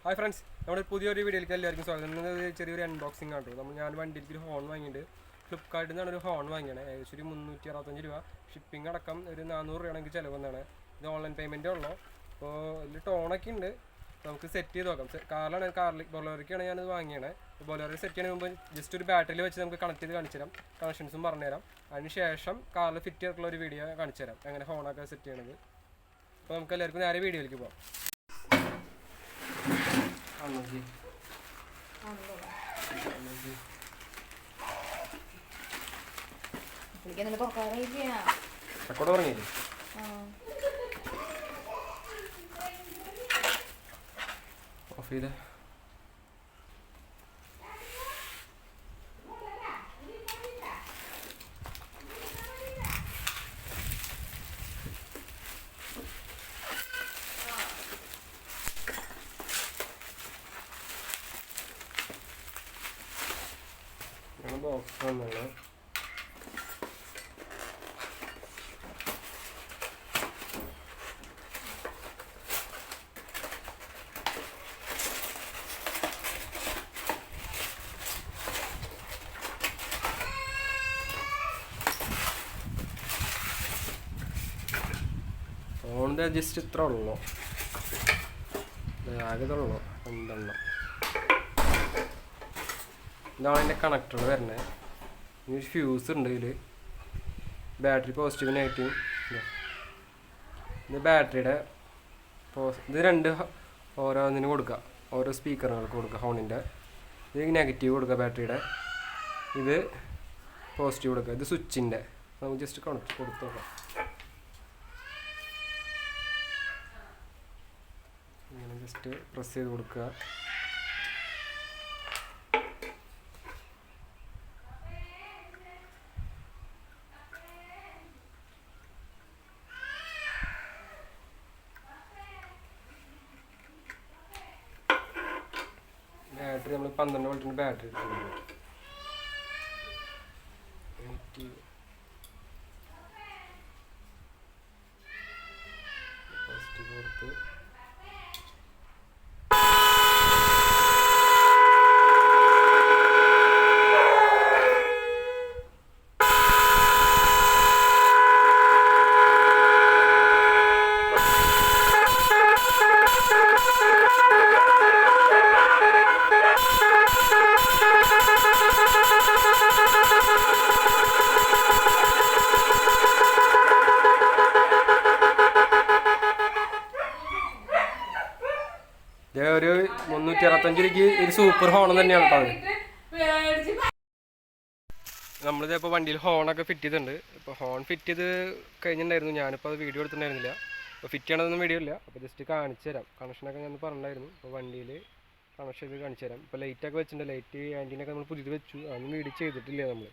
Hi friends, നമ്മുടെ പുതിയൊരു വീഡിയോയിലേക്ക് എല്ലാവർക്കും സ്വാഗതം. ചെറിയൊരു അൺബോക്സിംഗ് ആണ്. ഞാൻ വണ്ടിയിലേക്ക് ഒരു ഹോൺ വാങ്ങിയിട്ട് ഫ്ലിപ്കാർട്ടിൽ നിന്നാണ് ഒരു ഹോൺ വാങ്ങിയത്. ഏകദേശം ഒരു 365 രൂപ, ഷിപ്പിംഗ് അടക്കം ഒരു 400 രൂപയാണെങ്കിൽ ചിലവെന്നാണ്. ഇത് ഓൺലൈൻ പേയ്മെൻറ്റേ ഉള്ളൂ. അപ്പോൾ ഇതിൽ ടോണൊക്കെ ഉണ്ട്, നമുക്ക് സെറ്റ് ചെയ്ത് നോക്കാം. ബൊലേറോയ്ക്കാണ് ഞാനത് വാങ്ങിയത്. ബൊലേറോ സെറ്റ് ചെയ്യുന്നതിന് മുമ്പ് ജസ്റ്റ് ഒരു ബാറ്ററിയിൽ വെച്ച് നമുക്ക് കണക്ട് ചെയ്ത് കാണിച്ചു തരാം, കണക്ഷൻസും പറഞ്ഞുതരാം. അതിനുശേഷം കാറിൽ ഫിറ്റ് ചെയ്തിട്ടുള്ള ഒരു വീഡിയോ കാണിച്ചു തരാം, എങ്ങനെ ഹോണൊക്കെ സെറ്റ് ചെയ്യണത്. അപ്പോൾ നമുക്ക് എല്ലാവർക്കും നേരെ വീഡിയോയിലേക്ക് പോകാം. ഓഫ് ചെയ്ത് ബോക്സ് വന്നുള്ളത്. ഫോണിൻ്റെ ജസ്റ്റ് ഇത്ര ഉള്ളൂ, ആകെ ഉള്ളൂ 2 എണ്ണം. ഇതാണ് അതിൻ്റെ കണക്ടർ വരുന്നത്. ഇനി ഒരു ഫ്യൂസ് ഉണ്ട് ഇതിൽ, ബാറ്ററി പോസിറ്റീവ് നെഗറ്റീവ്. ഇത് ബാറ്ററിയുടെ ഇത് 2 ഓരോന്നിന് കൊടുക്കുക, ഓരോ സ്പീക്കറുകൾക്ക് കൊടുക്കുക. ഹോണിൻ്റെ ഇത് നെഗറ്റീവ് കൊടുക്കുക, ബാറ്ററിയുടെ ഇത് പോസിറ്റീവ് കൊടുക്കുക. ഇത് സ്വിച്ചിൻ്റെ നമുക്ക് ജസ്റ്റ് കണക്ട് കൊടുത്ത് നോക്കാം. ഇങ്ങനെ ജസ്റ്റ് പ്രസ് ചെയ്ത് കൊടുക്കുക. ബാറ്ററി നമ്മൾ 12 വോൾട്ടിൻ്റെ ബാറ്ററി ഫസ്റ്റ് കൊടുത്ത് ഒരു 365 രൂപയ്ക്ക് ഒരു സൂപ്പർ ഹോൺ തന്നെയാണ് കേട്ടോ അത്. നമ്മളിതിപ്പോൾ വണ്ടിയിൽ ഹോണൊക്കെ ഫിറ്റ് ചെയ്തിട്ടുണ്ട്. ഇപ്പോൾ ഹോൺ ഫിറ്റ് ചെയ്ത് കഴിഞ്ഞിട്ടുണ്ടായിരുന്നു, ഞാനിപ്പോൾ അത് വീഡിയോ എടുത്തിട്ടുണ്ടായിരുന്നില്ല. അപ്പോൾ ഫിറ്റ് ചെയ്യണതൊന്നും വീഡിയോ ഇല്ല, അപ്പോൾ ജസ്റ്റ് കാണിച്ചു തരാം. കണക്ഷനൊക്കെ ഞാൻ പറഞ്ഞിട്ടുണ്ടായിരുന്നു. അപ്പോൾ വണ്ടിയിൽ കണക്ഷൻ ചെയ്ത് കാണിച്ചു തരാം. ഇപ്പോൾ ലൈറ്റൊക്കെ വെച്ചിട്ടുണ്ട്, ലൈറ്റ് ആൻറ്റീനൊക്കെ നമ്മൾ പുതിയത് വെച്ചു, അതൊന്നും വീഡിയോ ചെയ്തിട്ടില്ല നമ്മൾ.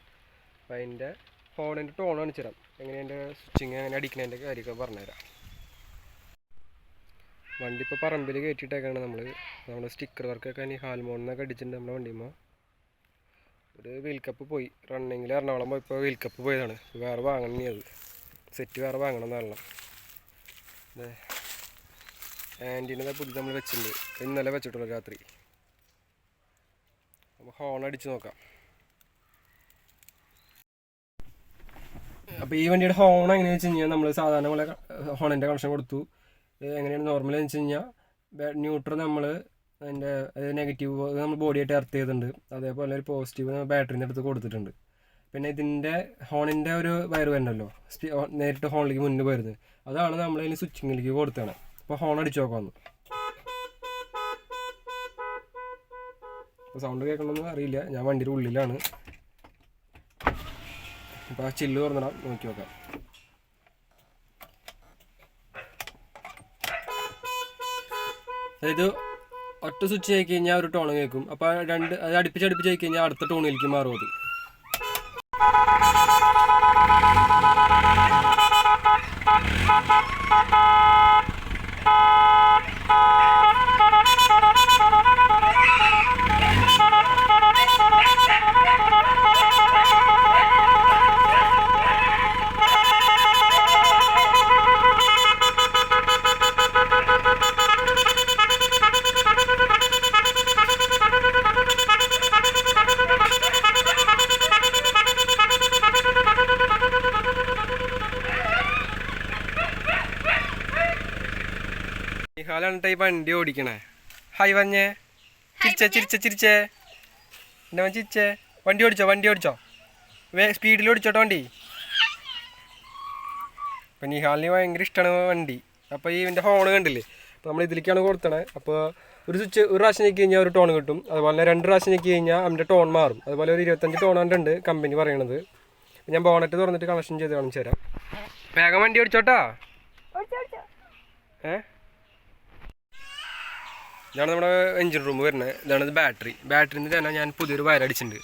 അപ്പോൾ അതിൻ്റെ ഹോണിൻ്റെ ടോൺ കാണിച്ചു തരാം, എങ്ങനെ അതിൻ്റെ സ്വിച്ചിങ് എങ്ങനെ അടിക്കുന്നതിൻ്റെ കാര്യമൊക്കെ പറഞ്ഞുതരാം. വണ്ടി ഇപ്പോൾ പറമ്പിൽ കയറ്റിയിട്ടേക്കാണ് നമ്മൾ സ്റ്റിക്കർ വർക്കൊക്കെ ഇനി ഹാൽമോണിന്നൊക്കെ അടിച്ചിട്ടുണ്ട് നമ്മുടെ വണ്ടിയുമ്പോൾ. ഒരു വീൽ കപ്പ് പോയി, റണ്ണിങ്ങിൽ എറണാകുളം പോയപ്പോൾ വീൽ കപ്പ് പോയതാണ്. വേറെ വാങ്ങണം, അത് സെറ്റ് വേറെ വാങ്ങണം എന്നല്ല. ആൻറ്റീനൊക്കെ പുതിയ നമ്മൾ വെച്ചിട്ടുണ്ട്, ഇന്നലെ വെച്ചിട്ടുള്ളൂ രാത്രി. അപ്പോൾ ഹോൺ അടിച്ച് നോക്കാം. അപ്പോൾ ഈ വണ്ടിയുടെ ഹോൺ എങ്ങനെയാണെന്ന് വെച്ച് കഴിഞ്ഞാൽ നമ്മൾ സാധാരണ പോലെ ഹോണിൻ്റെ കണക്ഷൻ കൊടുത്തു. എങ്ങനെയാണ് നോർമൽ എന്ന് വെച്ച് കഴിഞ്ഞാൽ ന്യൂട്രൽ നമ്മൾ അതിൻ്റെ നെഗറ്റീവ് നമ്മൾ ബോഡിയായിട്ട് എർത്ത് ചെയ്തിട്ടുണ്ട്. അതേപോലെ ഒരു പോസിറ്റീവ് ബാറ്ററിൻ്റെ അടുത്ത് കൊടുത്തിട്ടുണ്ട്. പിന്നെ ഇതിൻ്റെ ഹോണിൻ്റെ ഒരു വയർ വരുന്നല്ലോ, നേരിട്ട് ഹോണിലേക്ക് മുന്നിൽ വരുന്നത്, അതാണ് നമ്മൾ അതിന് സ്വിച്ചിങ്ങിലേക്ക് കൊടുത്തതാണ്. അപ്പോൾ ഹോൺ അടിച്ച് നോക്കാമെന്ന്. അപ്പോൾ സൗണ്ട് കേൾക്കണമെന്ന് അറിയില്ല, ഞാൻ വണ്ടിയുടെ ഉള്ളിലാണ്. അപ്പോൾ ആ ചില്ല് തുറന്നിടാം, നോക്കി നോക്കാം. അതായത് ഒറ്റ സ്വിച്ച് ആയി കഴിഞ്ഞാൽ ഒരു ടോൺ കേൾക്കും. അപ്പോൾ അത് അടുപ്പിച്ച് ആയി കഴിഞ്ഞാൽ അടുത്ത ടോണിലേക്ക് മാറും അത്. നിഹാലാണ് ഈ വണ്ടി ഓടിക്കണേ. ഹായ് പറഞ്ഞേ, ചിരിച്ചേ എൻ്റെ അവൻ ചിരിച്ചേ. വണ്ടി ഓടിച്ചോ സ്പീഡിൽ ഓടിച്ചോട്ടോ വണ്ടി. അപ്പം നിഹാലിന് ഭയങ്കര ഇഷ്ടമാണ് വണ്ടി. അപ്പോൾ ഇതിൻ്റെ ഹോണ് കണ്ടില്ലേ, അപ്പോൾ നമ്മൾ ഇതിലേക്കാണ് കൊടുത്തണേ. അപ്പോൾ ഒരു പ്രാവശ്യം ഞെക്കി കഴിഞ്ഞാൽ ഒരു ടോൺ കിട്ടും. അതുപോലെ 2 പ്രാവശ്യം ഞെക്കി കഴിഞ്ഞാൽ അവൻ്റെ ടോൺ മാറും. അതുപോലെ ഒരു 25 ടോണുണ്ട് കമ്പനി പറയണത്. ഞാൻ ബോണറ്റ് തുറന്നിട്ട് കണക്ഷൻ ചെയ്ത് കാണിച്ചു തരാം. വേഗം വണ്ടി ഓടിച്ചോട്ടാ. ഇതാണ് നമ്മുടെ എഞ്ചിൻ റൂം വരുന്നത്. ഇതാണ് ബാറ്ററിന്ന് തന്നെ ഞാൻ പുതിയൊരു വയർ അടിച്ചിട്ടുണ്ട്.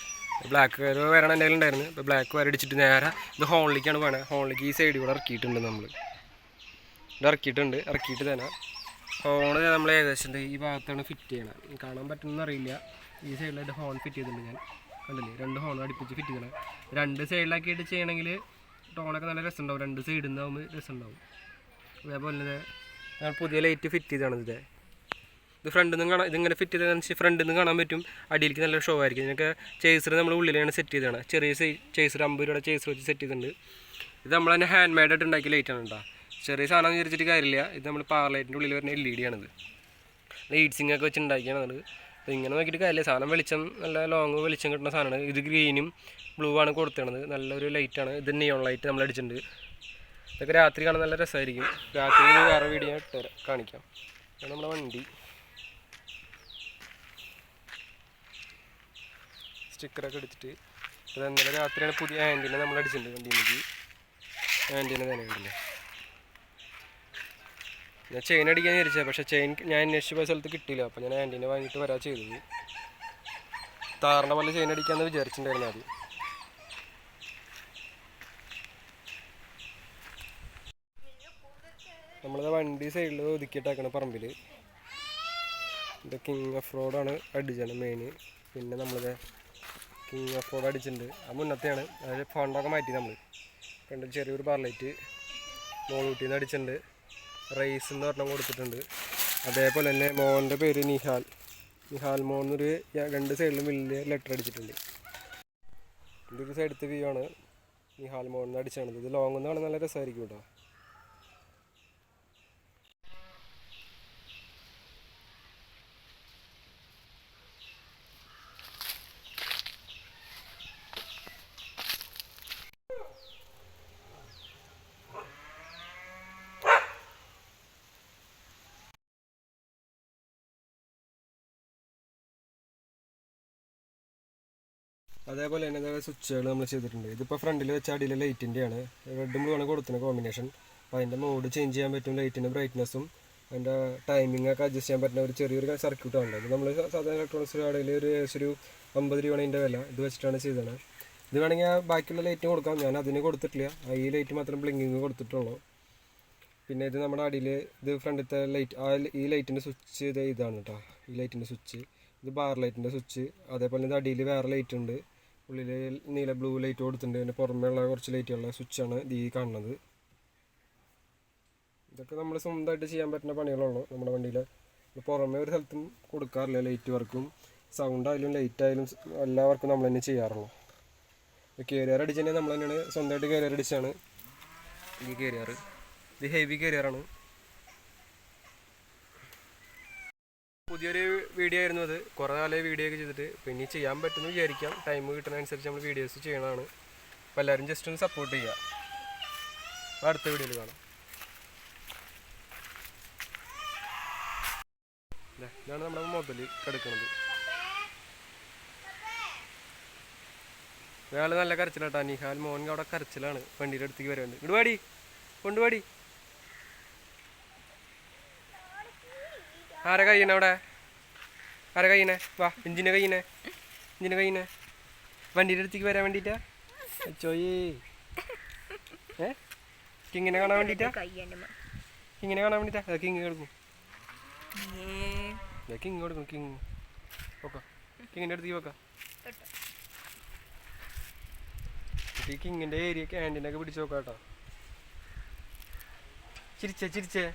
ബ്ലാക്ക് വയർ വയറാണ് എൻ്റെ കയ്യിലുണ്ടായിരുന്നു. ഇപ്പോൾ ബ്ലാക്ക് വയർ അടിച്ചിട്ട് നേരെ ഇത് ഹോണിലേക്കാണ് പോകണത്. ഹോണിലേക്ക് ഈ സൈഡിൽ കൂടെ ഇറക്കിയിട്ടുണ്ട്. ഇത് ഇറക്കിയിട്ട് തന്നെ ഹോണ് നമ്മൾ ഏകദേശം ഈ ഭാഗത്താണ് ഫിറ്റ് ചെയ്യണം. കാണാൻ പറ്റുമെന്ന് അറിയില്ല. ഈ സൈഡിലായിട്ട് ഹോൺ ഫിറ്റ് ചെയ്തിട്ടുണ്ട്. ഞാൻ കണ്ടില്ലേ, 2 ഹോൺ അടുപ്പിച്ച് ഫിറ്റ് ചെയ്യണം. 2 സൈഡിലാക്കിയിട്ട് ചെയ്യണമെങ്കിൽ ടോണൊക്കെ നല്ല രസമുണ്ടാവും. 2 സൈഡിൽ നിന്നാകുമ്പോൾ രസമുണ്ടാവും. അതേപോലെ തന്നെ ഞാൻ പുതിയ ലൈറ്റ് ഫിറ്റ് ചെയ്താണ്. ഇത് ഫ്രണ്ടിൽ നിന്ന് കാണാം. ഇതിങ്ങനെ ഫിറ്റ് ചെയ്തതെന്ന് ഫ്രണ്ടിൽ നിന്ന് കാണാൻ പറ്റും. അടിയിലേക്ക് നല്ല ഷോ ആയിരിക്കും. ഇതിനൊക്കെ ചേസർ നമ്മൾ ഉള്ളിലാണ് സെറ്റ് ചെയ്തതാണ്. ചെറിയ ചേസർ 50 രൂപയുടെ ചേസർ വെച്ച് സെറ്റ് ചെയ്തിട്ടുണ്ട്. ഇത് നമ്മൾ തന്നെ ഹാൻഡ് മെയ്ഡായിട്ട് ഉണ്ടാക്കിയ ലൈറ്റാണ് കേട്ടോ. ചെറിയ സാധനം വിചാരിച്ചിട്ട് കാര്യമില്ല. ഇത് നമ്മൾ പവർ ലൈറ്റിൻ്റെ ഉള്ളിൽ വരുന്ന LED ആണിത്. ഹീറ്റ് സിങ്ങൊക്കെ വെച്ച് ഉണ്ടാക്കിയാണ്. അപ്പോൾ ഇങ്ങനെ നോക്കിയിട്ട് കാര്യമില്ല. സാധനം വെളിച്ചം നല്ല ലോങ് വെളിച്ചം കിട്ടുന്ന സാധനമാണ്. ഇത് ഗ്രീനും ബ്ലൂ ആണ് കൊടുത്തത്. നല്ലൊരു ലൈറ്റാണ്. ഇത് നിയോൺ ലൈറ്റ് നമ്മൾ അടിച്ചിട്ടുണ്ട്. ഇതൊക്കെ രാത്രി കാണാൻ നല്ല രസമായിരിക്കും. രാത്രി വേറെ വീഡിയോ കാണിക്കാം. ഇതാണ് നമ്മുടെ വണ്ടി. സ്റ്റിക്കറൊക്കെ എടുത്തിട്ട് അത് ഇന്നലെ രാത്രിയാണ് പുതിയ ആൻറ്റീന നമ്മൾ അടിച്ചിട്ടുണ്ട്. വണ്ടിയിലേക്ക് ആൻറ്റീന തന്നെ ഉണ്ടല്ലേ. ഞാൻ ചെയിൻ അടിക്കാൻ വിചാരിച്ചത്, പക്ഷേ ചെയിൻ ഞാൻ അന്വേഷിച്ച് പോയ സ്ഥലത്ത് കിട്ടിയില്ല. അപ്പോൾ ഞാൻ ആൻറ്റീന വാങ്ങിയിട്ട് വരാൻ ചെയ്തത്. താറിൻ്റെ പോലെ ചെയിൻ അടിക്കാമെന്ന് വിചാരിച്ചിട്ടുണ്ടായിരുന്നു ആദ്യം. നമ്മളത് വണ്ടി സൈഡിൽ ഒതുക്കിയിട്ടാക്കണം പറമ്പിൽ. ഇത് കിങ് ഓഫ് റോഡാണ് അടിച്ചാണ് മെയിൻ. പിന്നെ നമ്മളിത് കിങ് ഓഫ് റോഡ് അടിച്ചിട്ടുണ്ട്. അത് മുന്നത്തെയാണ്. അതായത് ഫോണ്ടൊക്കെ മാറ്റി നമ്മൾ കണ്ട്. ചെറിയൊരു ബാർലൈറ്റ് മോളൂട്ടിയിൽ നിന്ന് അടിച്ചിട്ടുണ്ട്. റേസ് എന്ന് പറഞ്ഞാൽ കൊടുത്തിട്ടുണ്ട്. അതേപോലെ തന്നെ മോൻ്റെ പേര് നിഹാൽ മോൻ എന്നൊരു 2 സൈഡിലും വലിയ ലെറ്റർ അടിച്ചിട്ടുണ്ട്. ഇതൊരു സൈഡത്തെ വ്യൂ ആണ്. നിഹാൽ മോൻ എന്ന് അടിച്ചാണ്. ഇത് ലോങ് എന്ന് കാണാൻ നല്ല രസമായിരിക്കും കേട്ടോ. അതേപോലെ തന്നെ സ്വിച്ചുകൾ നമ്മൾ ചെയ്തിട്ടുണ്ട്. ഇതിപ്പോൾ ഫ്രണ്ടിൽ വെച്ച അടിയിലെ ലൈറ്റിൻ്റെയാണ്. റെഡും ബ്ലൂ ആണ് കൊടുക്കുന്ന കോമ്പിനേഷൻ. അപ്പോൾ അതിൻ്റെ മോഡ് ചേഞ്ച് ചെയ്യാൻ പറ്റും. ലൈറ്റിൻ്റെ ബ്രൈറ്റ്നസ്സും അതിൻ്റെ ടൈമിംഗ് ഒക്കെ അഡ്ജസ്റ്റ് ചെയ്യാൻ പറ്റുന്ന ഒരു ചെറിയൊരു സർക്യൂട്ടാണ്. ഇത് നമ്മൾ സാധാരണ ഇലക്ട്രോണിക്സ് കടയിൽ ഒരു 50 രൂപയാണ് ഇതിൻ്റെ വില. ഇത് വെച്ചിട്ടാണ് ചെയ്തത്. ഇത് വേണമെങ്കിൽ ബാക്കിയുള്ള ലൈറ്റും കൊടുക്കാം. ഞാൻ അതിന് കൊടുത്തിട്ടില്ല. ഈ ലൈറ്റ് മാത്രം ബ്ലിങ്കിങ് കൊടുത്തിട്ടുള്ളൂ. പിന്നെ ഇത് നമ്മുടെ അടിയിൽ ഇത് ഫ്രണ്ടിലത്തെ ലൈറ്റ്, ഈ ലൈറ്റിൻ്റെ സ്വിച്ച് ഇതാണ് കേട്ടോ. ഈ ലൈറ്റിൻ്റെ സ്വിച്ച്, ഇത് ബാർ ലൈറ്റിൻ്റെ സ്വിച്ച്. അതേപോലെ ഇത് അടിയിൽ വേറെ ലൈറ്റ് ഉണ്ട്. ഉള്ളിൽ നീല ബ്ലൂ ലൈറ്റ് കൊടുത്തിട്ടുണ്ട്. അതിൻ്റെ പുറമേയുള്ള കുറച്ച് ലൈറ്റുള്ള സ്വിച്ചാണ് ഈ കാണുന്നത്. ഇതൊക്കെ നമ്മൾ സ്വന്തമായിട്ട് ചെയ്യാൻ പറ്റുന്ന പണികളുള്ളൂ നമ്മുടെ വണ്ടിയിൽ. പുറമേ ഒരു സ്ഥലത്തും കൊടുക്കാറില്ല. ലൈറ്റ് വർക്കും സൗണ്ട് ആയാലും ലൈറ്റ് ആയാലും എല്ലാ വർക്കും നമ്മൾ തന്നെ ചെയ്യാറുള്ളൂ. കേരിയർ അടിച്ചതന്നെ നമ്മൾ തന്നെയാണ് സ്വന്തമായിട്ട് കേരിയർ അടിച്ചാണ് ഈ കേരിയർ. ഇത് ഹെവി കേരിയറാണ്. പുതിയൊരു വീഡിയോ ആയിരുന്നു അത്. കുറേ കാലം വീഡിയോ ഒക്കെ ചെയ്തിട്ട് പിന്നെ ചെയ്യാൻ പറ്റുമെന്ന് വിചാരിക്കാം. ടൈം കിട്ടുന്നതനുസരിച്ച് നമ്മൾ വീഡിയോസ് ചെയ്യണതാണ്. അപ്പോൾ എല്ലാവരും ജസ്റ്റ് ഒന്ന് സപ്പോർട്ട് ചെയ്യുക. അടുത്ത വീഡിയോയിൽ കാണാം. ഇതാണ് നമ്മുടെ മുതൽ കിടക്കുന്നത്. അയാൾ നല്ല കരച്ചിലാട്ടാ. നിഹാൽ മോൻ അവിടെ കരച്ചിലാണ്. വണ്ടിയുടെ അടുത്തേക്ക് വരുന്നുണ്ട്. ഇടുപാടി കൊണ്ടുപാടി. ആരെ കഴിയണേ അവിടെ? ആരെ കഴിയണേ? വാ, ഇഞ്ചിനെ കഴിയണേ. വണ്ടിയുടെ അടുത്തേക്ക് വരാൻ വേണ്ടിയിട്ടാ. ചോയേ കിങ്ങിനെ കാണാൻ വേണ്ടിയിട്ടാ. കിങ്ങിനെ കാണാൻ വേണ്ടിയിട്ടാ. കിങ് കൊടുക്കും. കിങ് കൊടുക്കും. King okay. കിങ്ങിൻ്റെ അടുത്തേക്ക് വെക്കാം. ഈ കിങ്ങിൻ്റെ ഏരിയ ക്യാൻറ്റീനൊക്കെ പിടിച്ച് നോക്കാം കേട്ടോ. ചിരിച്ചേ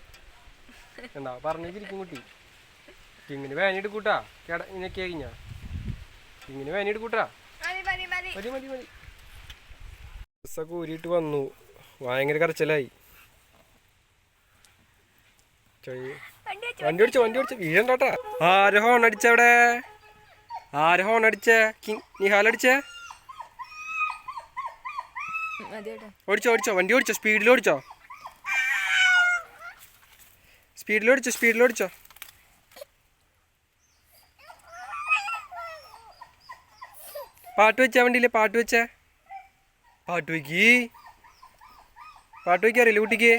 എന്താ പറഞ്ഞ ചിരിക്കും കുട്ടി. കിങ്ങിന് വേനിട്ട് കൂട്ടാ. ഇങ്ങനെയൊക്കെ കഴിഞ്ഞാ കിങ്ങിന് വേനിട്ട് കൂട്ടാ. മതി. ഡ്രസ്സൊക്കെ ഊരിയിട്ട് വന്നു. ഭയങ്കര കരച്ചിലായി. വണ്ടി ഓടിച്ചോ വീഴണ്ടാട്ടാ. ആര് ഹോൺ അടിച്ചവിടെ? ആര് ഹോൺ അടിച്ചേ? നിഹാലടിച്ചേ? ഓടിച്ചോ വണ്ടി ഓടിച്ചോ, സ്പീഡിലോടിച്ചോ. പാട്ട് വെച്ചാ വണ്ടിയില്ലേ? പാട്ട് വെക്കാറിയില്ല കുട്ടിക്ക്?